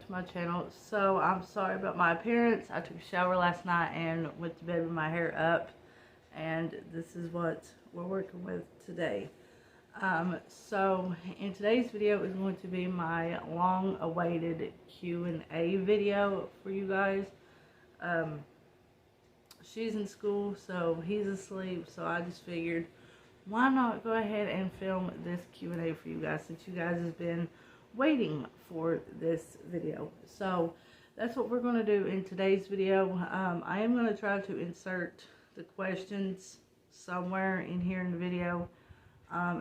to my channel. So I'm sorry about my appearance. I took a shower last night and went to bed with my hair up, and this is what we're working with today. So in today's video is going to be my long-awaited Q&A video for you guys. She's in school, so he's asleep, so I just figured why not go ahead and film this Q&A for you guys, since you guys have been waiting for this video. So that's what we're going to do in today's video. I am going to try to insert the questions somewhere in here in the video.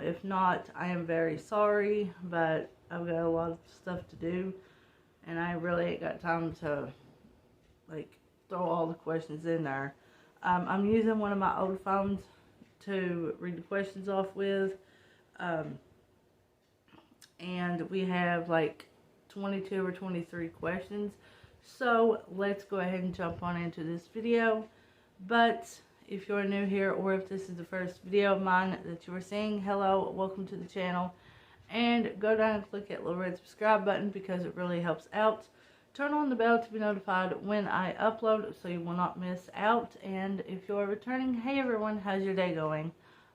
If not, I am very sorry, but I've got a lot of stuff to do, and I really ain't got time to throw all the questions in there. I'm using one of my old phones to read the questions off with, and we have like 22 or 23 questions, so let's go ahead and jump on into this video. But if you're new here, or if this is the first video of mine that you are seeing, hello, welcome to the channel, and go down and click that little red subscribe button because it really helps out. Turn on the bell to be notified when I upload so you will not miss out. And if you're returning, hey everyone, how's your day going?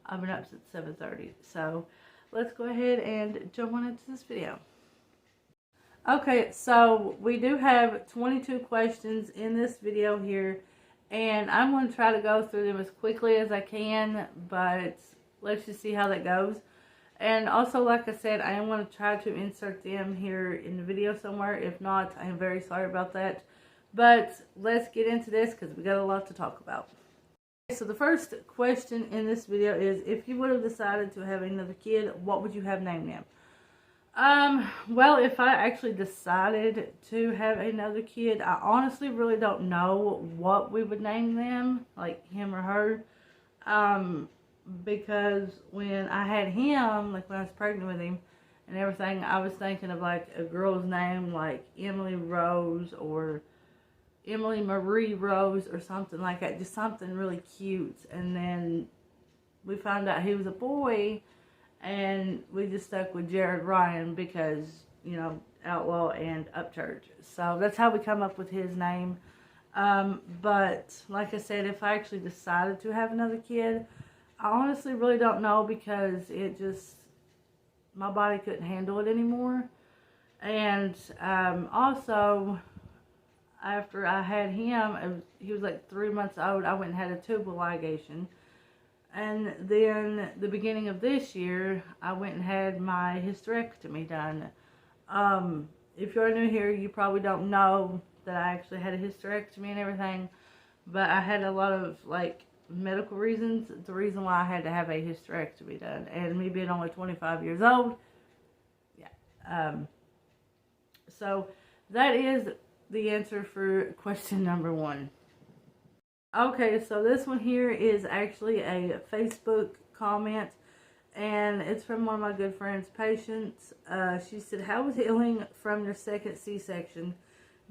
I've been up since 7:30, so let's go ahead and jump on into this video. Okay, so we do have 22 questions in this video here, and I'm going to try to go through them as quickly as I can, but let's just see how that goes. And also, like I said, I am going to try to insert them here in the video somewhere. If not, I am very sorry about that. But let's get into this because we got a lot to talk about. So the first question in this video is, if you would have decided to have another kid, what would you have named him? Well, if I actually decided to have another kid, I honestly really don't know what we would name them, like him or her. Because when I had him, like when I was pregnant with him and everything, I was thinking of like a girl's name like Emily Rose or Emily Marie Rose or something like that, just something really cute. And then we found out he was a boy, and we just stuck with Jared Ryan because, you know, outlaw and upchurch. So that's how we come up with his name. But like I said, if I actually decided to have another kid, I honestly really don't know, because it just, my body couldn't handle it anymore. And also, after I had him, he was like 3 months old, I went and had a tubal ligation. And then the beginning of this year, I went and had my hysterectomy done. If you're new here, you probably don't know that I actually had a hysterectomy and everything, but I had a lot of medical reasons, the reason why I had to have a hysterectomy done, and me being only 25 years old, yeah. So that is the answer for question number 1. Okay, so this one here is actually a Facebook comment, and it's from one of my good friends, Patience. She said, how was healing from your second C-section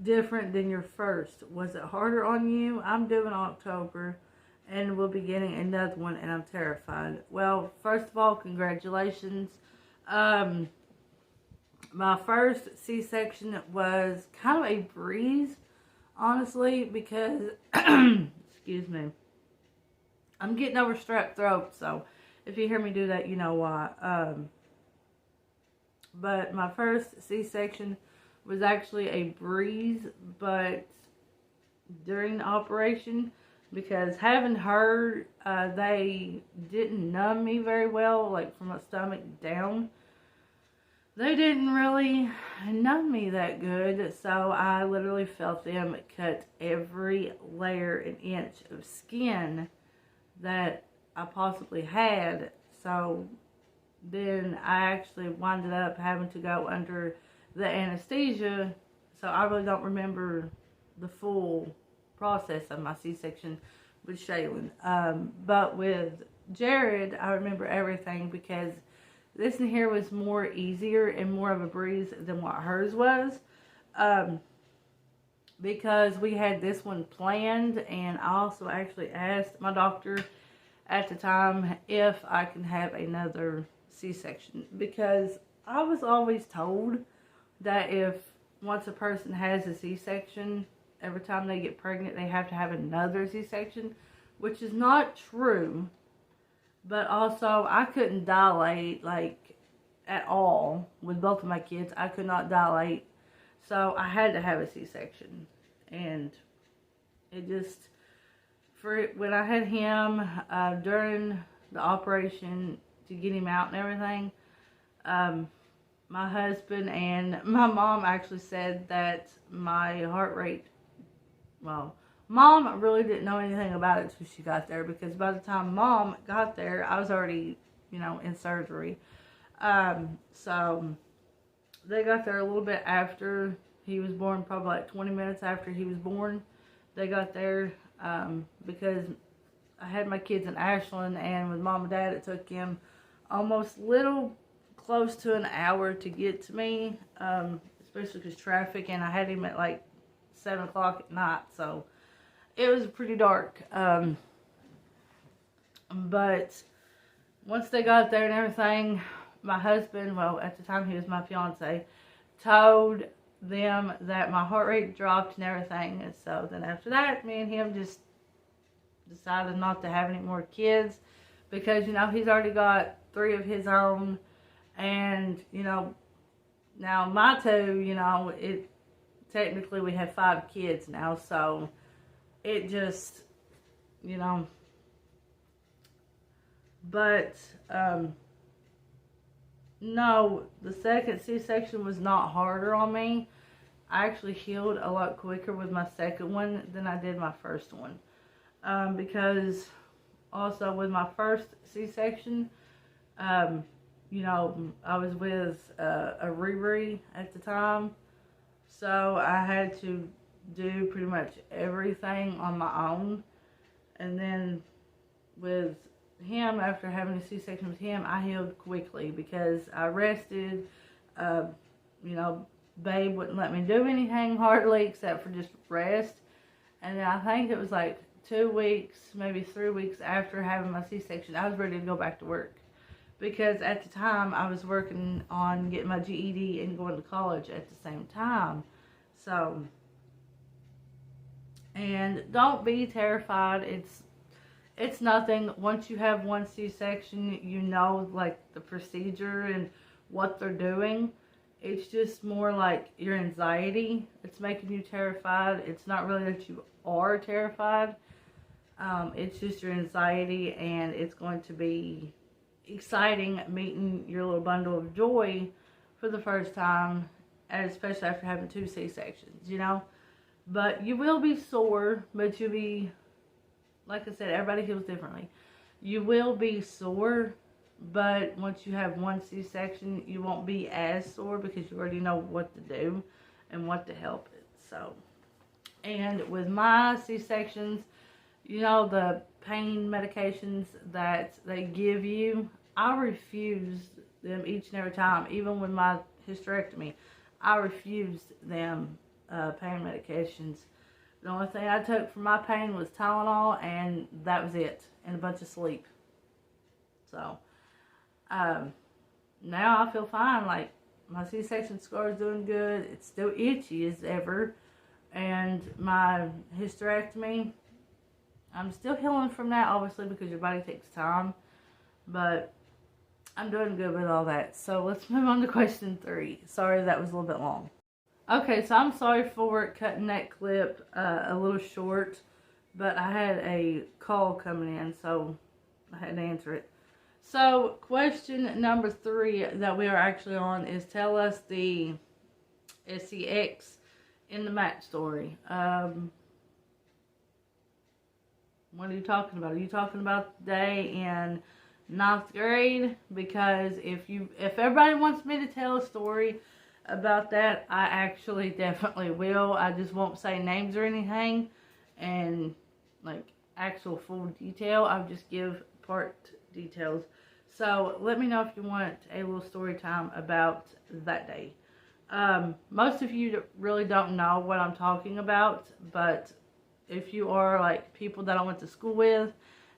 different than your first? Was it harder on you? I'm due in October, and we'll be getting another one, and I'm terrified. Well, first of all, congratulations. My first C-section was kind of a breeze, honestly, because, excuse me, I'm getting over strep throat, so if you hear me do that, you know why. But my first C-section was actually a breeze, but during the operation, because having heard they didn't numb me very well, like from my stomach down, they didn't really numb me that good, so I literally felt them cut every layer and inch of skin that I possibly had. So then I actually winded up having to go under the anesthesia, so I really don't remember the full process of my C-section with Shaylin. But with Jared, I remember everything, because this in here was more easier and more of a breeze than what hers was. Because we had this one planned, and I also actually asked my doctor at the time if I can have another C-section, because I was always told that if once a person has a C-section, every time they get pregnant, they have to have another C-section, which is not true. But also, I couldn't dilate, like, at all with both of my kids. I could not dilate. So, I had to have a C-section. And it just, when I had him, during the operation to get him out and everything, my husband and my mom actually said that my heart rate, well, Mom really didn't know anything about it until she got there, because by the time Mom got there, I was already, in surgery. So they got there a little bit after he was born, probably like 20 minutes after he was born. They got there because I had my kids in Ashland, and with Mom and Dad, it took him almost close to an hour to get to me, especially because traffic, and I had him at like 7 o'clock at night, so it was pretty dark. But once they got there and everything, my husband, well, at the time he was my fiance, told them that my heart rate dropped and everything. And so then after that, me and him just decided not to have any more kids, because, he's already got 3 of his own. And, now my 2, technically we have 5 kids now, so it just, but, no, the second C-section was not harder on me. I actually healed a lot quicker with my second one than I did my first one, because also with my first C-section, I was with a Riri at the time, so I had to do pretty much everything on my own. And then with him, after having a C-section with him, I healed quickly because I rested. Babe wouldn't let me do anything hardly except for just rest. And then I think it was like 2 weeks, maybe 3 weeks after having my C-section, I was ready to go back to work. Because at the time, I was working on getting my GED and going to college at the same time. So, and don't be terrified. It's nothing. Once you have one C-section, like the procedure and what they're doing. It's just more like your anxiety. It's making you terrified. It's not really that you are terrified. It's just your anxiety, and it's going to be exciting meeting your little bundle of joy for the first time, and especially after having 2 C-sections, But you will be sore, but you'll be, like I said, everybody heals differently. You will be sore, but once you have 1 C-section, you won't be as sore because you already know what to do and what to help it. So, and with my C-sections, the pain medications that they give you, I refused them each and every time. Even with my hysterectomy, I refused them pain medications. The only thing I took for my pain was Tylenol, and that was it, and a bunch of sleep. So, now I feel fine. Like, my C-section scar is doing good. It's still itchy as ever. And my hysterectomy, I'm still healing from that, obviously, because your body takes time. But I'm doing good with all that. So let's move on to question 3. Sorry that was a little bit long. Okay, so I'm sorry for cutting that clip a little short, but I had a call coming in, so I had to answer it. So question number 3 that we are actually on is, tell us the SCX in the match story. What are you talking about? Are you talking about the day in 9th grade? Because if everybody wants me to tell a story about that, I actually definitely will. I just won't say names or anything and like actual full detail. I'll just give part details. So let me know if you want a little story time about that day. Most of you really don't know what I'm talking about, but if you are like people that I went to school with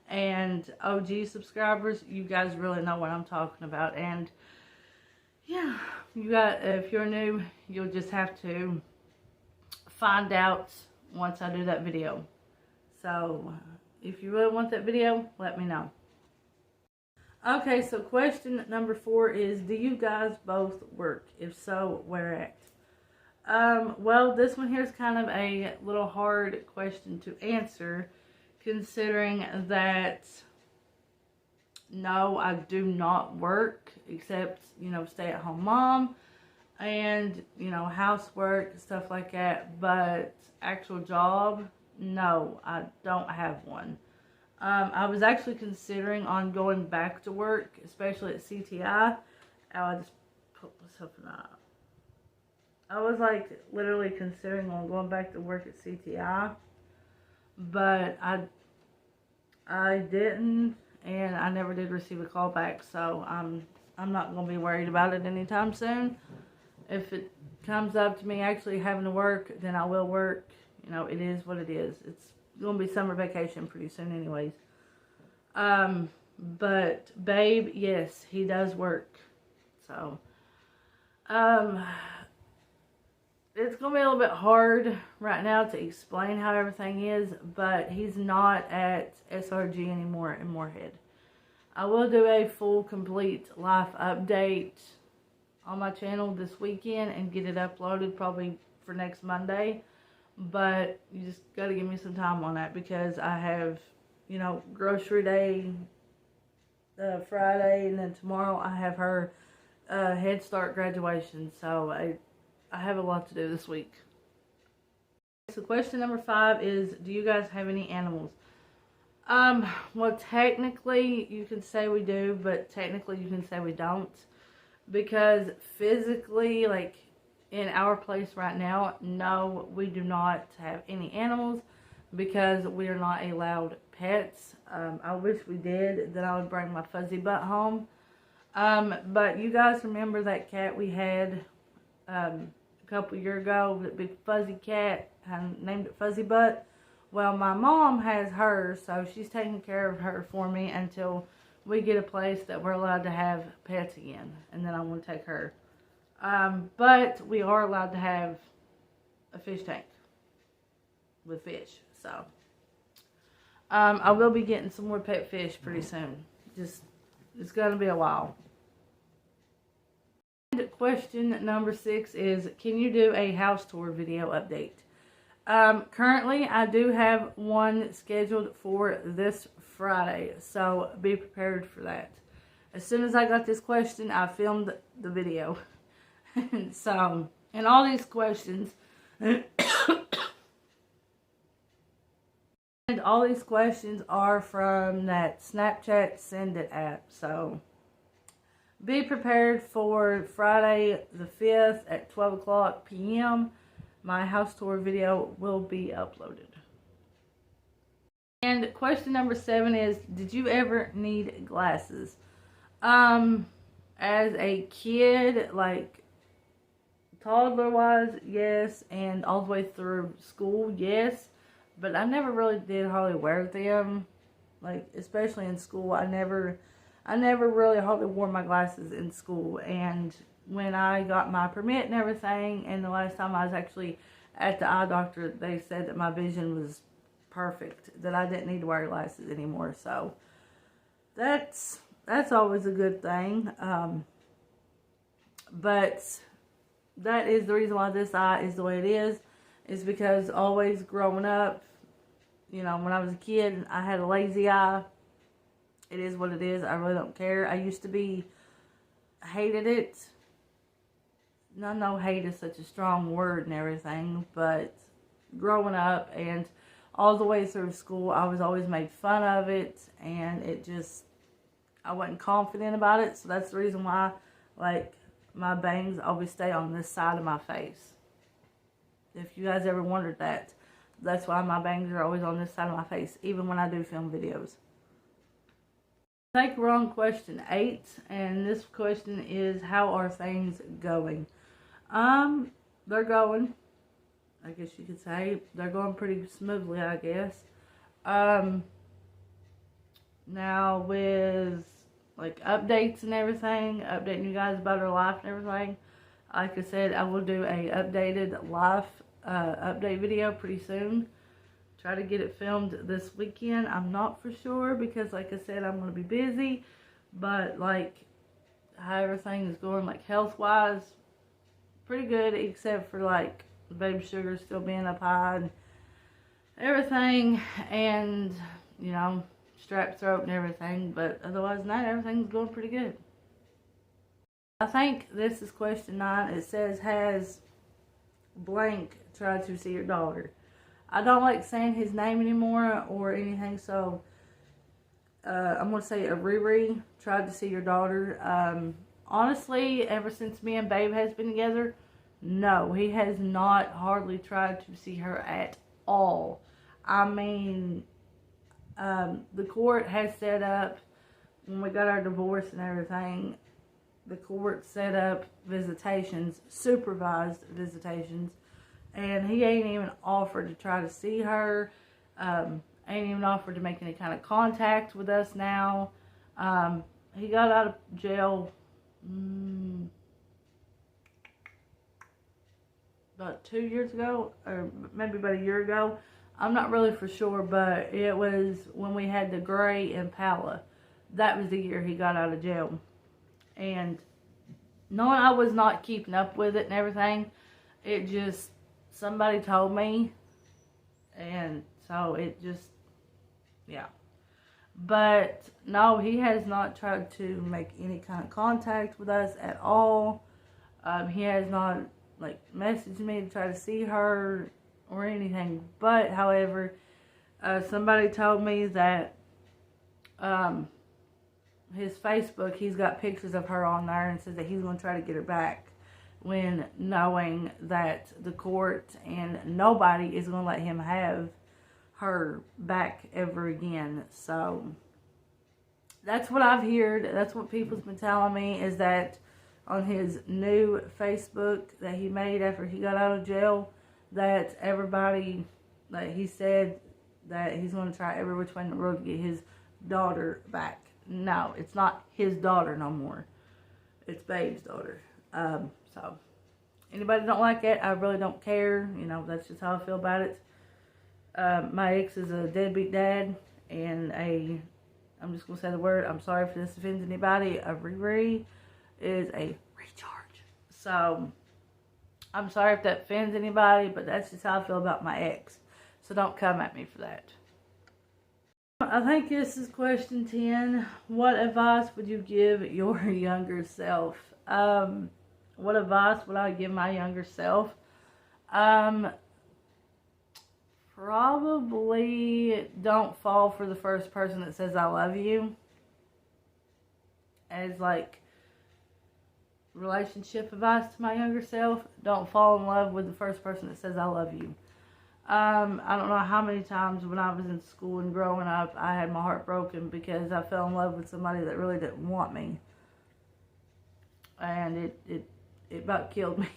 and OG subscribers, you guys really know what I'm talking about. And yeah, if you're new, you'll just have to find out once I do that video. So if you really want that video, let me know. Okay, so question number 4 is, do you guys both work? If so, where at? Well, this one here is kind of a little hard question to answer, considering that no, I do not work, except, stay-at-home mom and, housework, stuff like that. But actual job, no, I don't have one. I was actually considering on going back to work, especially at CTI. I just put myself in that. I was literally considering on going back to work at CTI, but I didn't, and I never did receive a call back, so I'm not going to be worried about it anytime soon. If it comes up to me actually having to work, then I will work. It is what it is. It's going to be summer vacation pretty soon anyways. But Babe, yes, he does work. So, it's going to be a little bit hard right now to explain how everything is, but he's not at SRG anymore in Moorhead. I will do a full, complete life update on my channel this weekend and get it uploaded probably for next Monday. But you just got to give me some time on that, because I have, grocery day Friday, and then tomorrow I have her Head Start graduation. So I have a lot to do this week. So question number 5 is, do you guys have any animals? Well, technically you can say we do, but technically you can say we don't. Because physically, in our place right now, no, we do not have any animals, because we are not allowed pets. I wish we did, then I would bring my fuzzy butt home. But you guys remember that cat we had a couple years ago, that big fuzzy cat, I named it Fuzzy Butt? Well, my mom has hers, so she's taking care of her for me until we get a place that we're allowed to have pets again, and then I want to take her. But we are allowed to have a fish tank with fish, so I will be getting some more pet fish pretty soon. It's gonna be a while. And question number 6 is, can you do a house tour video update? Currently I do have one scheduled for this Friday, so be prepared for that. As soon as I got this question, I filmed the video. So, and all these questions and all these questions are from that Snapchat Send It app. So be prepared for Friday the 5th at 12 o'clock p.m. My house tour video will be uploaded. And question number 7 is, did you ever need glasses? As a kid, toddler-wise, yes, and all the way through school, yes, but I never really did hardly wear them, especially in school. I never really hardly wore my glasses in school, and when I got my permit and everything, and the last time I was actually at the eye doctor, they said that my vision was perfect, that I didn't need to wear glasses anymore, so that's always a good thing. But that is the reason why this eye is the way it is because always growing up, when I was a kid, I had a lazy eye. It is what it is. I really don't care. I used to hated it. I know hate is such a strong word and everything, but growing up and all the way through school, I was always made fun of it, and I wasn't confident about it, so that's the reason why, my bangs always stay on this side of my face. If you guys ever wondered that, that's why my bangs are always on this side of my face, even when I do film videos. Take wrong question 8, and this question is, how are things going? They're going, I guess you could say. They're going pretty smoothly, I guess. Now with like updates and everything, updating you guys about her life and everything. Like I said, I will do a updated life update video pretty soon. Try to get it filmed this weekend. I'm not for sure because, like I said, I'm going to be busy. But, like, how everything is going, like, health-wise, pretty good, except for, like, the baby sugar still being up high and everything. And, you know, strap throat and everything. But otherwise, not everything's going pretty good. I think this is question 9. It says, has blank tried to see your daughter? I don't like saying his name anymore or anything, so I'm going to say a Riri tried to see your daughter. Honestly, ever since me and Babe has been together, no, he has not hardly tried to see her at all. I mean, the court has set up, when we got our divorce and everything, the court set up visitations, supervised visitations, and he ain't even offered to try to see her, ain't even offered to make any kind of contact with us now. He got out of jail about 2 years ago, or maybe about a year ago. I'm not really for sure, but it was when we had the gray Impala. That was the year he got out of jail. And knowing I was not keeping up with it and everything, it just, somebody told me, and so it just, yeah. But no, he has not tried to make any kind of contact with us at all. He has not, like, messaged me to try to see her or anything. But, however, somebody told me that his Facebook, he's got pictures of her on there and says that he's going to try to get her back, when knowing that the court and nobody is going to let him have her back ever again. So that's what I've heard. That's what people's been telling me, is that on his new Facebook that he made after he got out of jail, that everybody, that he said that he's going to try every which way in the world to get his daughter back. No, it's not his daughter no more. It's Babe's daughter. So, anybody don't like it, I really don't care. You know, that's just how I feel about it. My ex is a deadbeat dad, and I'm just going to say the word, I'm sorry if this offends anybody, a Riri is a recharge. So, I'm sorry if that offends anybody, but that's just how I feel about my ex. So don't come at me for that. I think this is question 10. What advice would you give your younger self? What advice would I give my younger self? Probably don't fall for the first person that says I love you. As, like, relationship advice to my younger self, don't fall in love with the first person that says I love you. I don't know how many times when I was in school and growing up, I had my heart broken because I fell in love with somebody that really didn't want me. And it about killed me.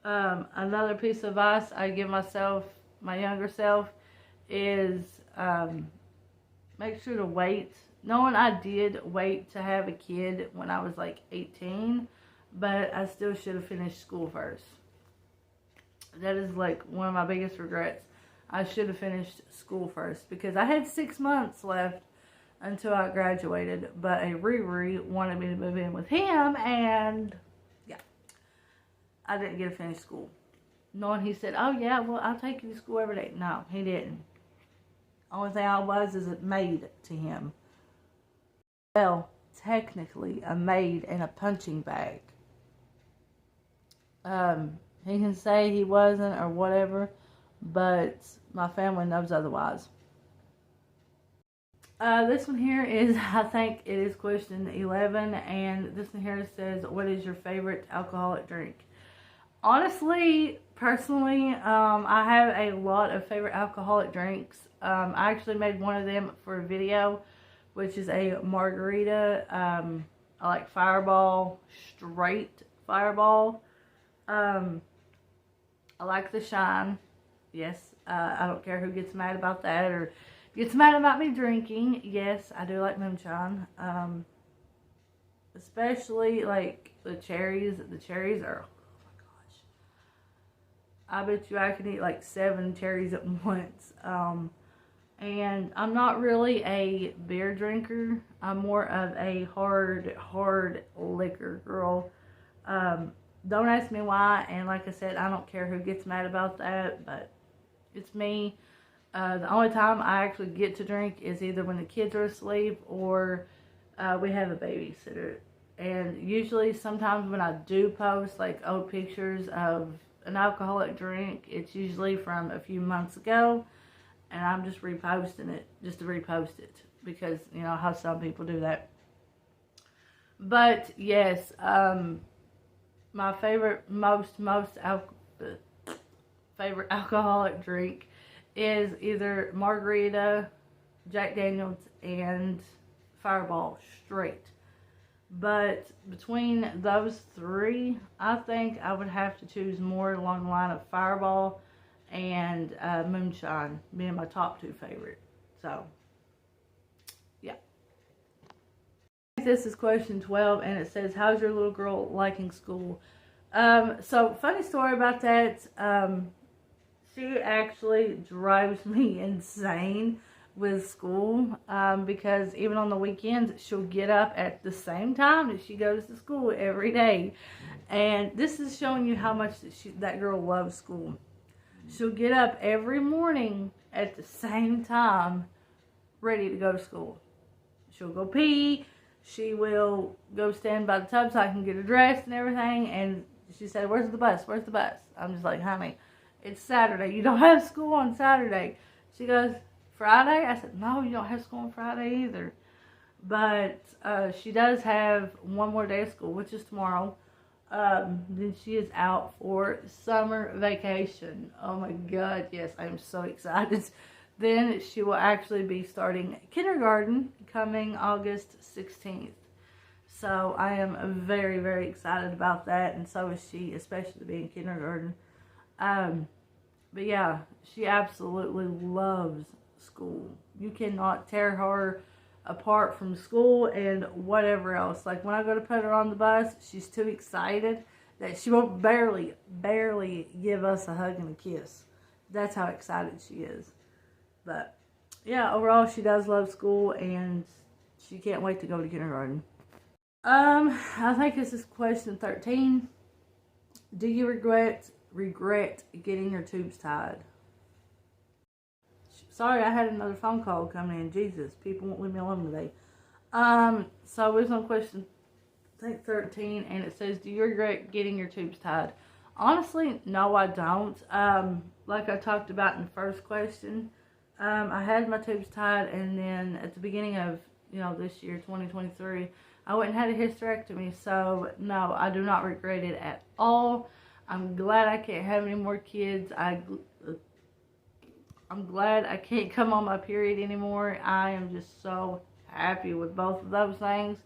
Another piece of advice I give myself, my younger self, is make sure to wait. Knowing I did wait to have a kid when I was like 18, but I still should have finished school first. That is, like, one of my biggest regrets. I should have finished school first because I had 6 months left until I graduated, but a Riri wanted me to move in with him, and yeah, I didn't get to finish school. Knowing he said, oh yeah, well, I'll take you to school every day. No, he didn't. Only thing I was is a maid to him. Well, technically a maid and a punching bag. He can say he wasn't or whatever, but my family knows otherwise. This one here is, I think it is question 11, and this one here says, what is your favorite alcoholic drink? Honestly, personally, I have a lot of favorite alcoholic drinks. I actually made one of them for a video, which is a margarita. I like Fireball, straight Fireball. I like the Shine. Yes, I don't care who gets mad about that or gets mad about me drinking. Yes, I do like moonshine. Especially like the cherries. The cherries are, oh my gosh. I bet you I could eat like 7 cherries at once. And I'm not really a beer drinker. I'm more of a hard liquor girl. Don't ask me why, and like I said, I don't care who gets mad about that, but it's me. The only time I actually get to drink is either when the kids are asleep or we have a babysitter. And usually, sometimes when I do post like old pictures of an alcoholic drink, it's usually from a few months ago. And I'm just reposting it, just to repost it. Because, you know, how some people do that. But, yes, my favorite, favorite alcoholic drink is either margarita, Jack Daniels, and Fireball straight. But between those 3, I think I would have to choose more along the line of Fireball and moonshine being my top 2 favorite. So, yeah. This is question 12, and it says, how's your little girl liking school? So, funny story about that. She actually drives me insane with school, because even on the weekends, she'll get up at the same time that she goes to school every day. And this is showing you how much that girl loves school. She'll get up every morning at the same time, ready to go to school. She'll go pee. She will go stand by the tub so I can get her dressed and everything. And she said, where's the bus? Where's the bus? I'm just like, honey, it's Saturday. You don't have school on Saturday. She goes, Friday? I said, no, you don't have school on Friday either. But she does have one more day of school, which is tomorrow. Then she is out for summer vacation. Oh my God, yes, I'm so excited. Then she will actually be starting kindergarten coming August 16th. So I am very, very excited about that, and so is she, especially to be in kindergarten. But yeah, she absolutely loves school. You cannot tear her apart from school and whatever else. Like when I go to put her on the bus, she's too excited that she won't barely give us a hug and a kiss. That's how excited she is. But yeah, overall she does love school and she can't wait to go to kindergarten. I think this is question 13. Do you regret getting your tubes tied? Sorry, I had another phone call coming in. Jesus, people won't leave me alone today. So we're on question, I think 13, and it says, do you regret getting your tubes tied? Honestly, no, I don't. Like I talked about in the first question, I had my tubes tied, and then at the beginning of, this year, 2023, I went and had a hysterectomy. So, no, I do not regret it at all. I'm glad I can't have any more kids. I'm glad I can't come on my period anymore. I am just so happy with both of those things.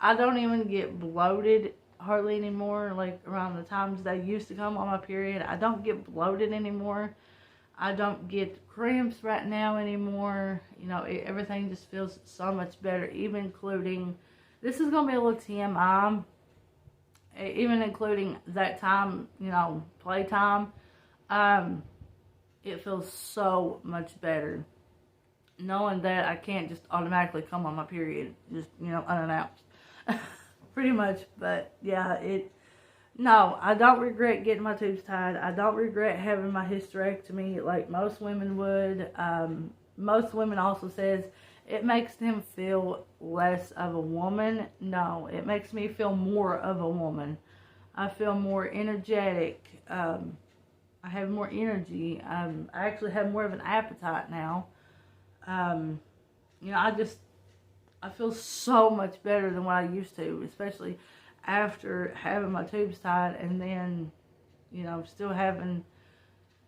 I don't even get bloated hardly anymore, like around the times that I used to come on my period. I don't get bloated anymore. I don't get cramps right now anymore. Everything just feels so much better, even including, this is going to be a little TMI, even including that time, playtime. It feels so much better knowing that I can't just automatically come on my period, just, unannounced. Pretty much. But yeah, no, I don't regret getting my tubes tied. I don't regret having my hysterectomy like most women would. Most women also says it makes them feel less of a woman. No, it makes me feel more of a woman. I feel more energetic. I have more energy. I actually have more of an appetite now. I feel so much better than what I used to, especially after having my tubes tied and then, still having,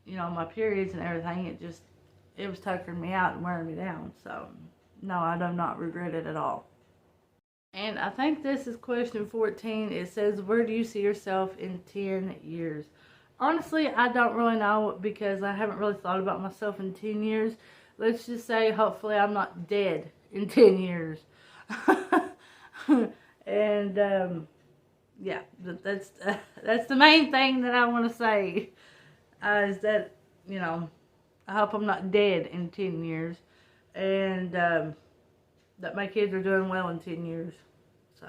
my periods and everything. It was tuckering me out and wearing me down. So, no, I do not regret it at all. And I think this is question 14. It says, where do you see yourself in 10 years? Honestly, I don't really know because I haven't really thought about myself in 10 years. let's just say hopefully I'm not dead in 10 years. And yeah, that's the main thing that I want to say, is that, you know, I hope I'm not dead in 10 years, and that my kids are doing well in 10 years. So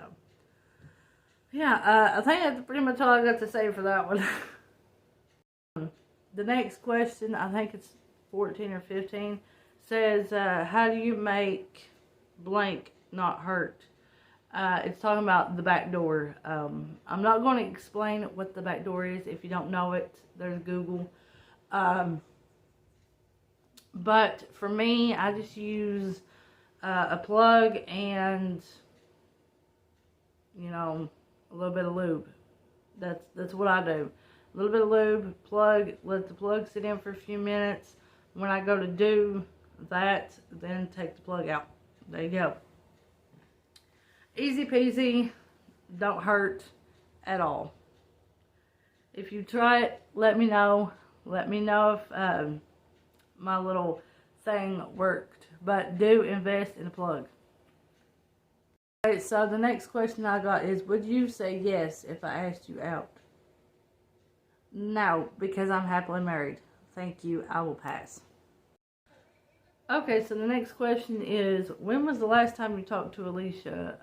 yeah, I think that's pretty much all I got to say for that one. The next question, I think it's 14 or 15, says, how do you make blank not hurt? It's talking about the back door. I'm not going to explain what the back door is. If you don't know it, there's Google. But for me, I just use a plug and, you know, a little bit of lube. That's what I do. A little bit of lube, plug, let the plug sit in for a few minutes. When I go to do that, then take the plug out. There you go. Easy peasy, don't hurt at all. If you try it, let me know. Let me know if my little thing worked. But do invest in a plug. Okay, so the next question I got is, would you say yes if I asked you out? No, because I'm happily married. Thank you, I will pass. Okay, so the next question is, when was the last time you talked to Alicia?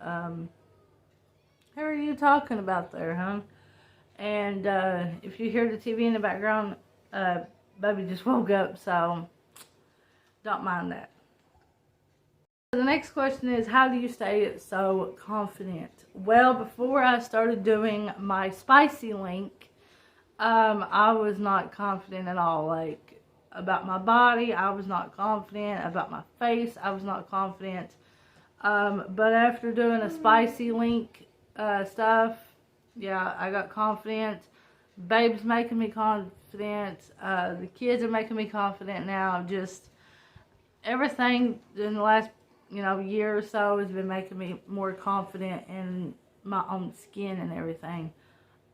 Who are you talking about there, huh? And if you hear the TV in the background, baby just woke up, so don't mind that. The next question is, how do you stay so confident? Well, before I started doing my CyberLink, I was not confident at all. Like, about my body, I was not confident. About my face, I was not confident. But after doing a CyberLink stuff, yeah, I got confident. Babe's making me confident. The kids are making me confident now. Just everything in the last, you know, year or so has been making me more confident in my own skin and everything.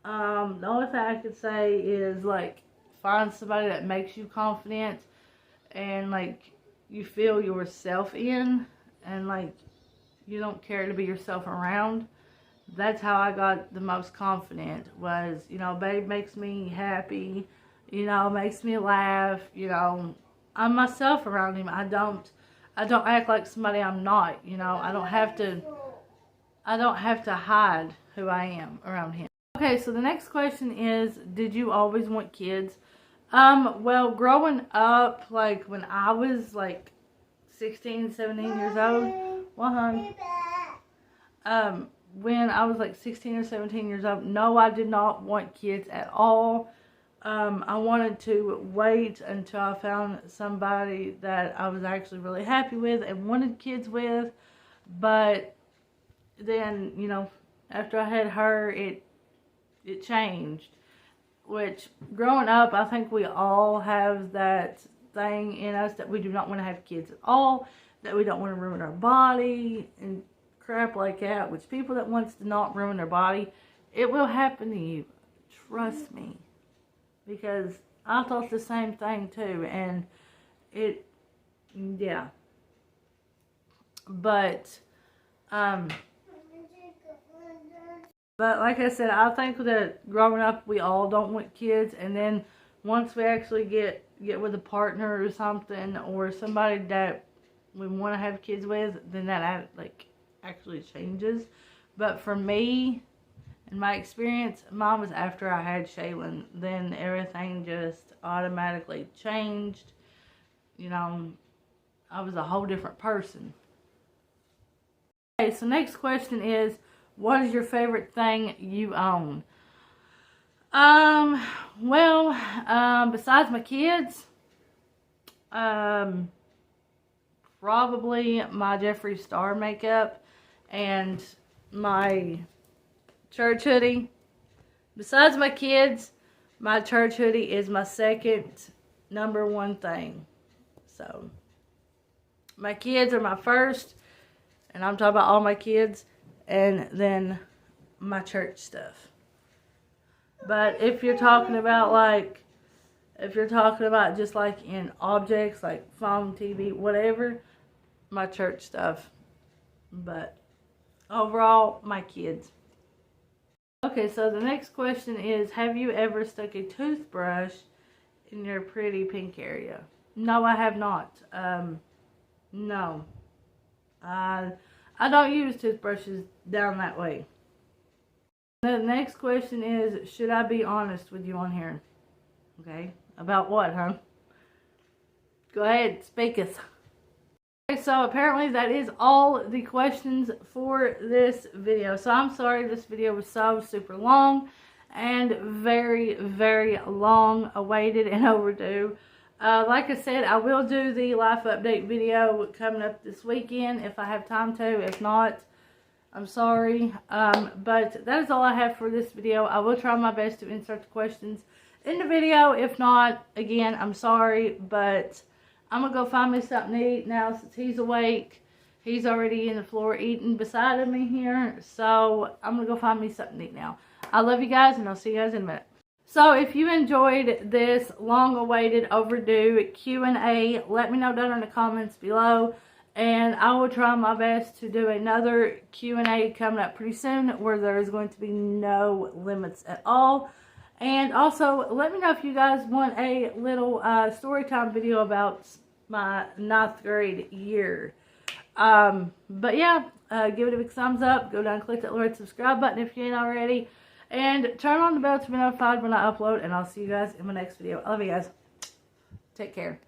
The only thing I could say is, like, find somebody that makes you confident and, like, you feel yourself in, and, like, you don't care to be yourself around. That's how I got the most confident, was, you know, babe makes me happy, you know, makes me laugh, you know, I'm myself around him. I don't act like somebody I'm not, you know. I don't have to hide who I am around him. Okay, so the next question is, did you always want kids? Well, growing up, like, when I was, like, 16, 17 years old, when I was, like, 16 or 17 years old, no, I did not want kids at all. I wanted to wait until I found somebody that I was actually really happy with and wanted kids with, but then, you know, after I had her, it changed. Which, growing up, I think we all have that thing in us that we do not want to have kids at all, that we don't want to ruin our body and crap like that. Which, people that wants to not ruin their body, it will happen to you. Trust me. Because I thought the same thing too, and yeah. But like I said, I think that growing up, we all don't want kids, and then once we actually get with a partner or something, or somebody that we want to have kids with, then that, like, actually changes. But for me, in my experience, mine was after I had Shaylin. Then everything just automatically changed. You know, I was a whole different person. Okay, so next question is, what is your favorite thing you own? Well, besides my kids, probably my Jeffree Star makeup and my church hoodie. Besides my kids, my church hoodie is my second #1 thing. So, my kids are my first, and I'm talking about all my kids, and then my church stuff. But if you're talking about, like, If you're talking about just like in objects, like phone, TV, whatever, my church stuff. But overall, my kids. Okay, so the next question is, have you ever stuck a toothbrush in your pretty pink area? No, I have not. No. I don't use toothbrushes down that way. The next question is, should I be honest with you on here? Okay, about what, huh? Go ahead, speak us. Okay, so apparently that is all the questions for this video. So I'm sorry this video was so super long and very, very long awaited and overdue. Like I said, I will do the life update video coming up this weekend if I have time to. If not, I'm sorry. But that is all I have for this video. I will try my best to insert the questions in the video. If not, again, I'm sorry, but I'm going to go find me something to eat now since he's awake. He's already in the floor eating beside of me here. So I'm going to go find me something to eat now. I love you guys, and I'll see you guys in a minute. So if you enjoyed this long-awaited, overdue Q&A, let me know down in the comments below. And I will try my best to do another Q&A coming up pretty soon where there is going to be no limits at all. And also, let me know if you guys want a little story time video about my 9th grade year. But yeah, give it a big thumbs up. Go down and click that little red subscribe button if you ain't already. And turn on the bell to be notified when I upload. And I'll see you guys in my next video. I love you guys. Take care.